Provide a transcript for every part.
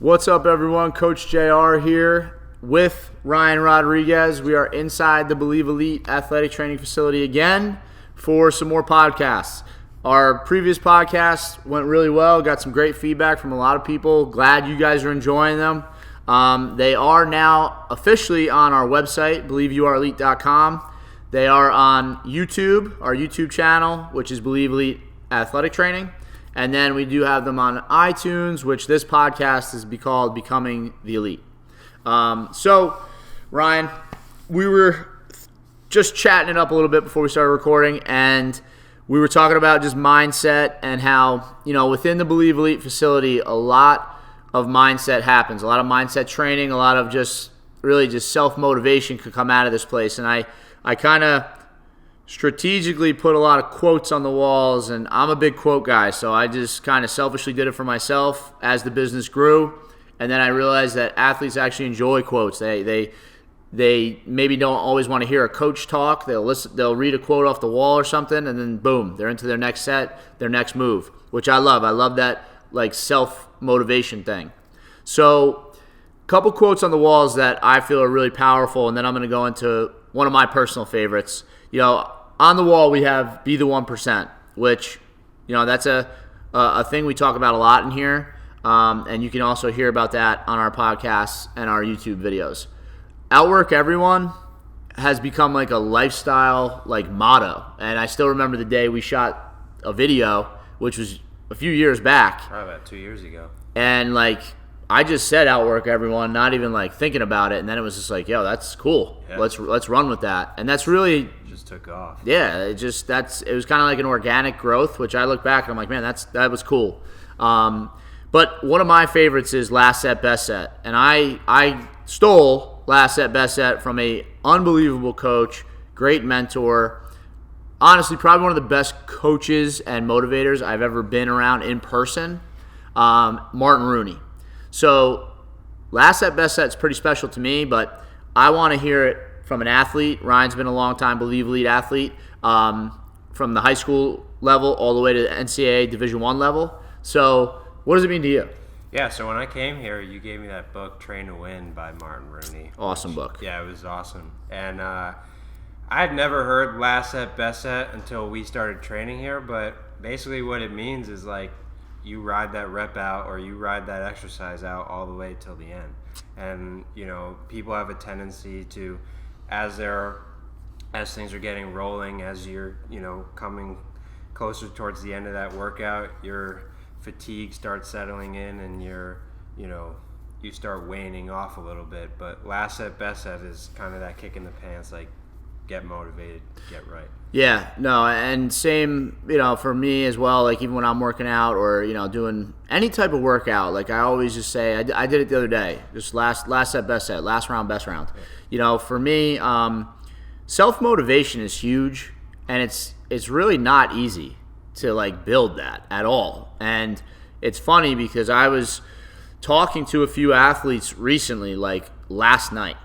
What's up, everyone? Coach JR here with Ryan Rodriguez. We are inside the Believe Elite Athletic Training Facility again for some more podcasts. Our previous podcast went really well. Got some great feedback from a lot of people. Glad you guys are enjoying them. They are now officially on our website, BelieveYouAreElite.com. They are on YouTube, our YouTube channel, which is Believe Elite Athletic Training. And then we do have them on iTunes, which this podcast is called Becoming the Elite. So, Ryan, we were just chatting it up a little bit before we started recording, and we were talking about just mindset and how, within the Believe Elite facility, a lot of mindset happens. A lot of mindset training, a lot of just self-motivation could come out of this place. And I kind of strategically put a lot of quotes on the walls, and I'm a big quote guy, so I just kind of selfishly did it for myself as the business grew. And then I realized that athletes actually enjoy quotes. They maybe don't always want to hear a coach talk. They'll read a quote off the wall or something, and then boom, they're into their next set, their next move, which I love. I love that self-motivation thing. So a couple quotes on the walls that I feel are really powerful, and then I'm going to go into one of my personal favorites. On the wall we have Be the 1%, which, that's a thing we talk about a lot in here, and you can also hear about that on our podcasts and our YouTube videos. Outwork everyone has become like a lifestyle motto, and I still remember the day we shot a video, which was a few years back. Probably about 2 years ago. And I just said outwork everyone, not even thinking about it, and then it was just yo, that's cool. Yeah. Let's run with that. And that's really just took off. Yeah, it was kind of like an organic growth, which I look back and I'm like, man, that was cool. But one of my favorites is last set, best set. And I stole last set, best set from a unbelievable coach, great mentor. Honestly, probably one of the best coaches and motivators I've ever been around in person, Martin Rooney. So last set, best set is pretty special to me, but I want to hear it from an athlete. Ryan's been a long time Believe Elite athlete, from the high school level all the way to the NCAA Division I level. So what does it mean to you? Yeah, so when I came here, you gave me that book, Train to Win by Martin Rooney. Awesome book. Yeah, it was awesome. And I had never heard last set, best set until we started training here, but basically what it means is you ride that rep out or you ride that exercise out all the way till the end. And, people have a tendency to, as things are getting rolling, as you're, coming closer towards the end of that workout, your fatigue starts settling in and you start waning off a little bit. But last set, best set is kind of that kick in the pants, get motivated, get right. Yeah, no, and same, for me as well, even when I'm working out or, doing any type of workout, I always just say, I did it the other day, just last set, best set, last round, best round. Yeah. For me, self-motivation is huge, and it's really not easy to, build that at all. And it's funny because I was talking to a few athletes recently, last night,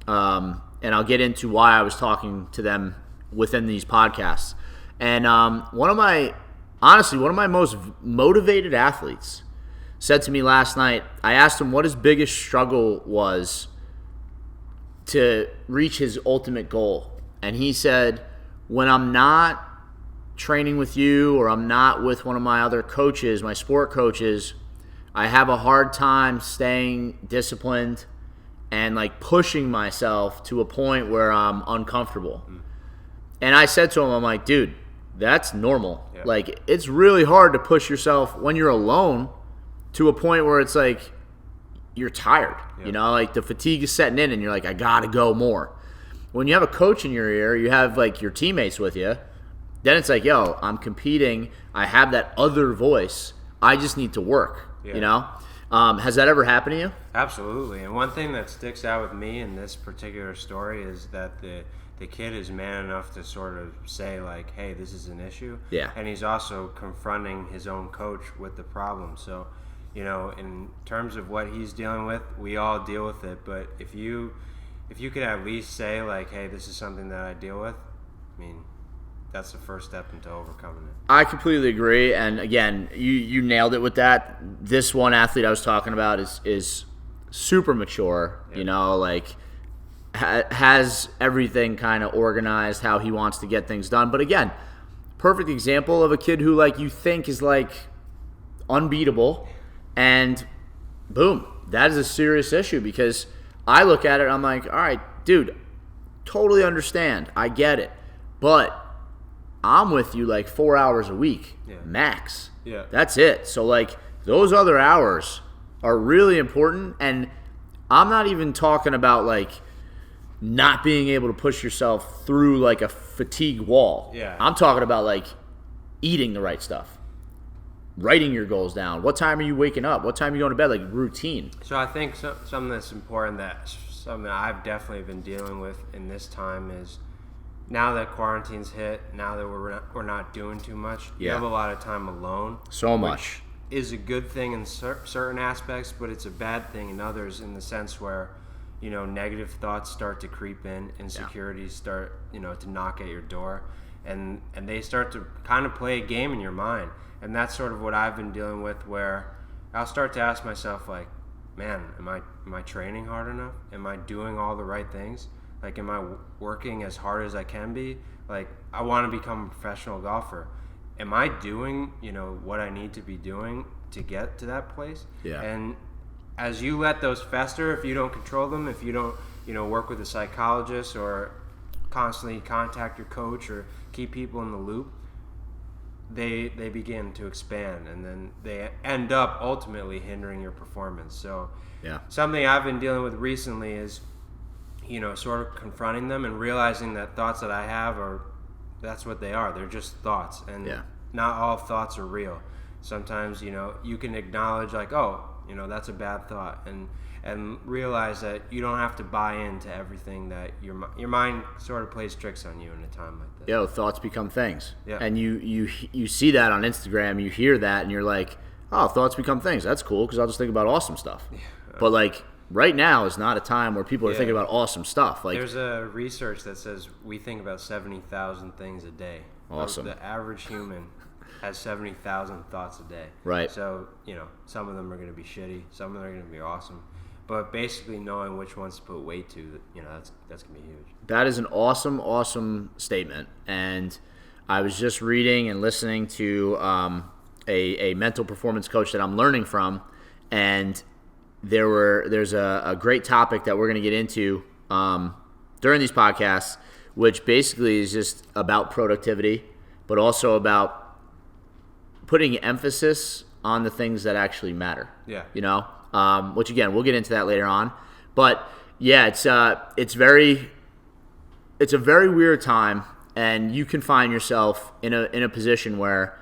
and I'll get into why I was talking to them within these podcasts. And one of my most motivated athletes said to me last night, I asked him what his biggest struggle was to reach his ultimate goal. And he said, when I'm not training with you or I'm not with one of my other coaches, my sport coaches, I have a hard time staying disciplined and pushing myself to a point where I'm uncomfortable. And I said to him, I'm like, dude, that's normal. Yeah. It's really hard to push yourself when you're alone to a point where it's you're tired. Yeah. The fatigue is setting in and you're I gotta go more. When you have a coach in your ear, you have your teammates with you, then it's yo, I'm competing. I have that other voice. I just need to work, yeah. Has that ever happened to you? Absolutely. And one thing that sticks out with me in this particular story is that the kid is man enough to sort of say hey, this is an issue. Yeah. And he's also confronting his own coach with the problem. So, in terms of what he's dealing with, we all deal with it. But if you could at least say hey, this is something that I deal with, I mean, that's the first step into overcoming it. I completely agree, and again, you nailed it with that. This one athlete I was talking about is super mature. Yeah. You know, like has everything kind of organized how he wants to get things done. But again, perfect example of a kid who like you think is like unbeatable, and boom, that is a serious issue because I look at it, I'm like, all right, dude, totally understand, I get it, but I'm with you like 4 hours a week, max. Yeah. That's it. So like those other hours are really important, and I'm not even talking about like not being able to push yourself through like a fatigue wall. Yeah. I'm talking about like eating the right stuff, writing your goals down. What time are you waking up? What time are you going to bed? Like routine. So I think something that's important, something that I've definitely been dealing with in this time is now that quarantine's hit, now that we're not doing too much, you have a lot of time alone. So much. Is a good thing in certain aspects, but it's a bad thing in others, in the sense where, you know, negative thoughts start to creep in, insecurities start, you know, to knock at your door, and they start to kind of play a game in your mind. And that's sort of what I've been dealing with, where I'll start to ask myself, like, man, am I training hard enough? Am I doing all the right things? Like, am I working as hard as I can be? Like, I want to become a professional golfer. Am I doing, you know, what I need to be doing to get to that place? Yeah. And as you let those fester, if you don't control them, if you don't, you know, work with a psychologist or constantly contact your coach or keep people in the loop, they begin to expand, and then they end up ultimately hindering your performance. So something I've been dealing with recently is, you know, sort of confronting them and realizing that thoughts that I have that's what they are. They're just thoughts, and not all thoughts are real. Sometimes, you know, you can acknowledge like, oh, you know, that's a bad thought, and realize that you don't have to buy into everything that your mind sort of plays tricks on you in a time like this. Yo, thoughts become things. Yeah. And you see that on Instagram, you hear that, and you're like, oh, thoughts become things. That's cool, because I'll just think about awesome stuff. Yeah. But like right now is not a time where people are thinking about awesome stuff. Like, there's a research that says we think about 70,000 things a day. Awesome. The average human has 70,000 thoughts a day. Right. So, you know, some of them are going to be shitty, some of them are going to be awesome. But basically knowing which ones to put weight to, you know, that's going to be huge. That is an awesome, awesome statement. And I was just reading and listening to a mental performance coach that I'm learning from, and there's a great topic that we're going to get into during these podcasts, which basically is just about productivity, but also about putting emphasis on the things that actually matter. Yeah. You know, which again, we'll get into that later on. But yeah, it's a very weird time, and you can find yourself in a position where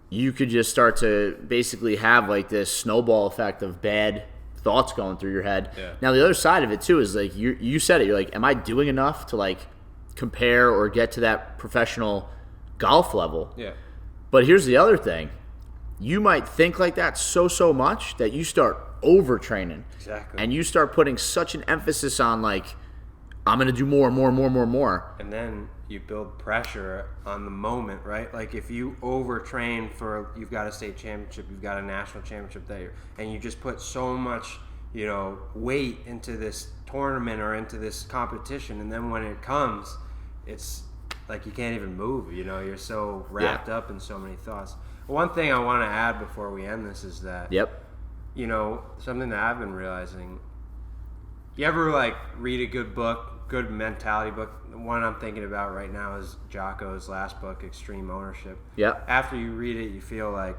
you could just start to basically have like this snowball effect of bad thoughts going through your head. Yeah. Now the other side of it too is like you said it. You're like, am I doing enough to like compare or get to that professional golf level? Yeah. But here's the other thing. You might think like that so much that you start overtraining. Exactly. And you start putting such an emphasis on like, I'm going to do more. And then you build pressure on the moment, right? Like if you overtrain you've got a state championship, you've got a national championship there, and you just put so much, you know, weight into this tournament or into this competition, and then when it comes, it's like you can't even move, you know, you're so wrapped up in so many thoughts. One thing I want to add before we end this is that, you know, something that I've been realizing, you ever like read a good book, good mentality book? The one I'm thinking about right now is Jocko's last book, Extreme Ownership. Yep. After you read it, you feel like,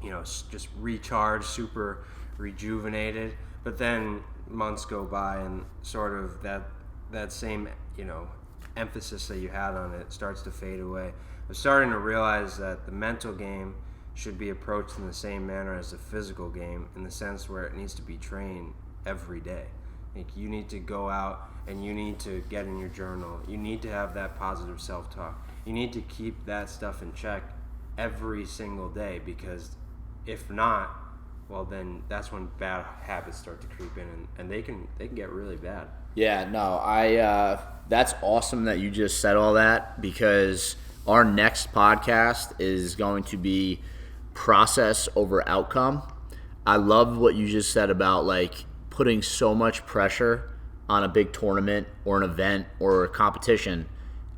you know, just recharged, super rejuvenated, but then months go by and sort of that same, you know, emphasis that you had on it starts to fade away. I'm starting to realize that the mental game should be approached in the same manner as the physical game, in the sense where it needs to be trained every day. Like you need to go out and you need to get in your journal. You need to have that positive self-talk. You need to keep that stuff in check every single day, because if not, well, then that's when bad habits start to creep in, and they can get really bad. Yeah, no, that's awesome that you just said all that, because our next podcast is going to be process over outcome. I love what you just said about like putting so much pressure on a big tournament or an event or a competition,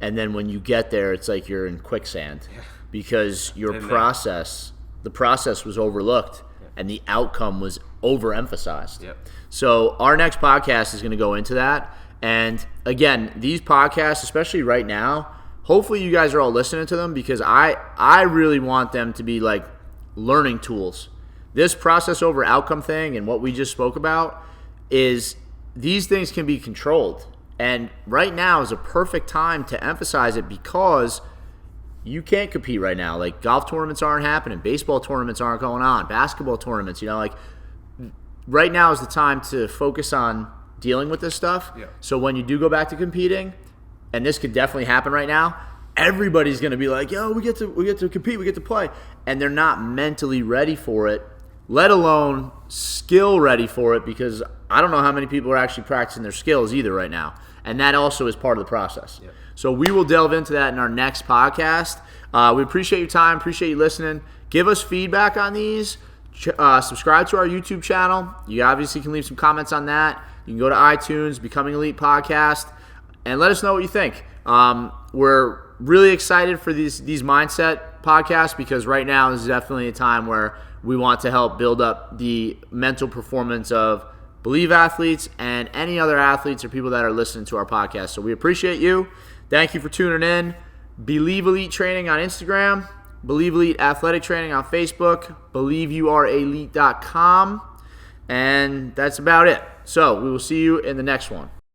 and then when you get there, it's like you're in quicksand because your the process was overlooked and the outcome was overemphasized. So our next podcast is going to go into that. And again, these podcasts, especially right now, hopefully you guys are all listening to them because I really want them to be like learning tools. This process over outcome thing and what we just spoke about is these things can be controlled. And right now is a perfect time to emphasize it because you can't compete right now. Like golf tournaments aren't happening. Baseball tournaments aren't going on. Basketball tournaments, like right now is the time to focus on dealing with this stuff. So when you do go back to competing, and this could definitely happen right now, everybody's going to be like, yo, we get to compete, we get to play. And they're not mentally ready for it, let alone skill ready for it, because I don't know how many people are actually practicing their skills either right now. And that also is part of the process. So we will delve into that in our next podcast. We appreciate your time, appreciate you listening. Give us feedback on these. Subscribe to our YouTube channel. You obviously can leave some comments on that. You can go to iTunes, Becoming Elite Podcast, and let us know what you think. We're really excited for these mindset podcasts because right now is definitely a time where we want to help build up the mental performance of Believe athletes and any other athletes or people that are listening to our podcast. So we appreciate you. Thank you for tuning in. Believe Elite Training on Instagram. Believe Elite Athletic Training on Facebook. BelieveYouAreElite.com. And that's about it. So we will see you in the next one.